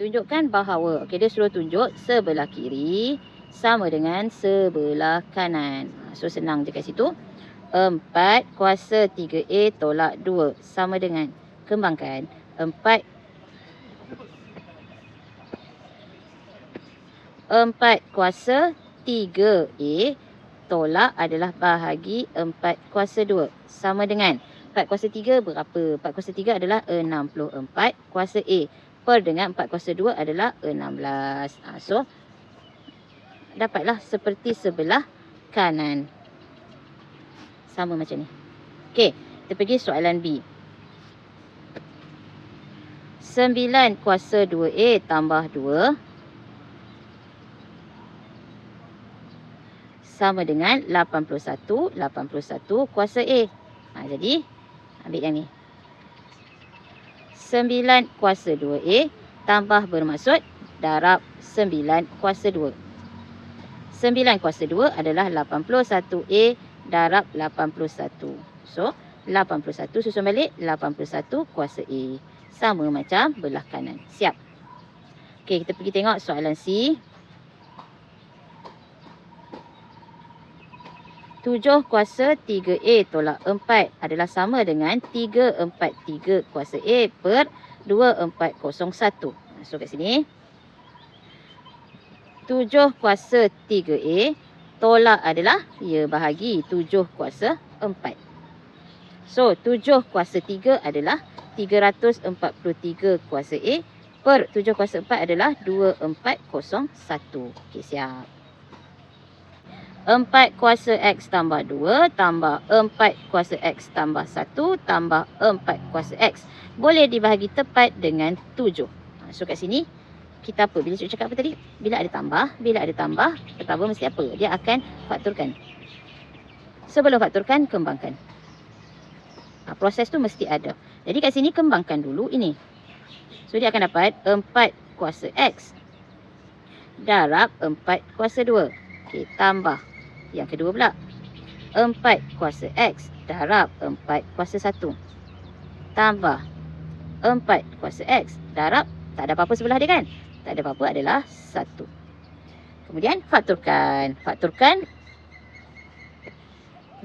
tunjukkan bahawa, okey, dia suruh tunjuk sebelah kiri sama dengan sebelah kanan. So senang je kat situ. 4 kuasa 3A tolak 2 sama dengan, kembangkan, 4 kuasa 3A tolak adalah bahagi 4 kuasa 2 sama dengan 4 kuasa 3 berapa? 4 kuasa 3 adalah 64 kuasa A per dengan 4 kuasa 2 adalah 16. So dapatlah seperti sebelah kanan. Sama macam ni. Okey, kita pergi soalan B. 9 kuasa 2A tambah 2 sama dengan 81 kuasa A. Jadi ambil yang ni. 9 kuasa 2A tambah bermaksud darab 9 kuasa 2. 9 kuasa 2 adalah 81A darab 81. So 81 susun balik 81 kuasa A. Sama macam belah kanan. Siap. Okey, kita pergi tengok soalan C. 7 kuasa 3A tolak 4 adalah sama dengan 343 kuasa A per 2401. So kat sini 7 kuasa 3A tolak adalah, ia bahagi 7 kuasa 4. So 7 kuasa 3 adalah 343 kuasa A per 7 kuasa 4 adalah 2401. Okey, siap. 4 kuasa X tambah 2 tambah 4 kuasa X tambah 1 tambah 4 kuasa X boleh dibahagi tepat dengan 7. So kat sini kita apa? Bila cikgu cakap apa tadi? Bila ada tambah, pertama mesti apa? Dia akan fakturkan. Sebelum fakturkan, kembangkan. Proses tu mesti ada. Jadi kat sini kembangkan dulu ini. So dia akan dapat 4 kuasa X darab 4 kuasa 2. Okey, tambah yang kedua pula. 4 kuasa X darab 4 kuasa 1. Tambah 4 kuasa X darab, tak ada apa-apa sebelah dia kan? Tak ada apa-apa, adalah 1. Kemudian fakturkan. Fakturkan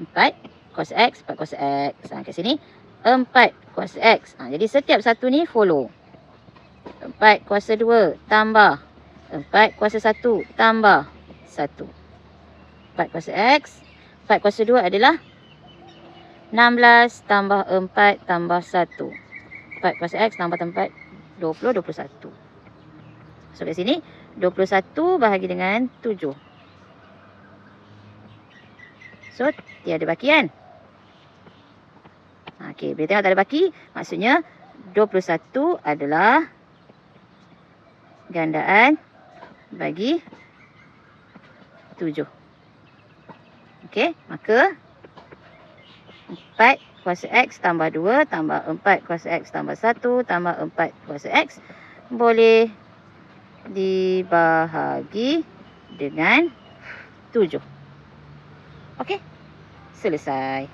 4 kuasa X, 4 kuasa X. Kat sini 4 kuasa X. Jadi setiap satu ni follow. 4 kuasa 2 tambah 4 kuasa 1 tambah 1. 4 kuasa X. 4 kuasa 2 adalah 16 tambah 4 tambah 1. 4 kuasa X tambah 4, 20, 21. So kat sini 21 bahagi dengan 7. So tiada baki kan? Okey, bila tengok tak ada baki, maksudnya 21 adalah gandaan bagi 7. Okey, maka 4 kuasa X tambah 2 tambah 4 kuasa X tambah 1 tambah 4 kuasa X boleh dibahagi dengan 7. Okey, selesai.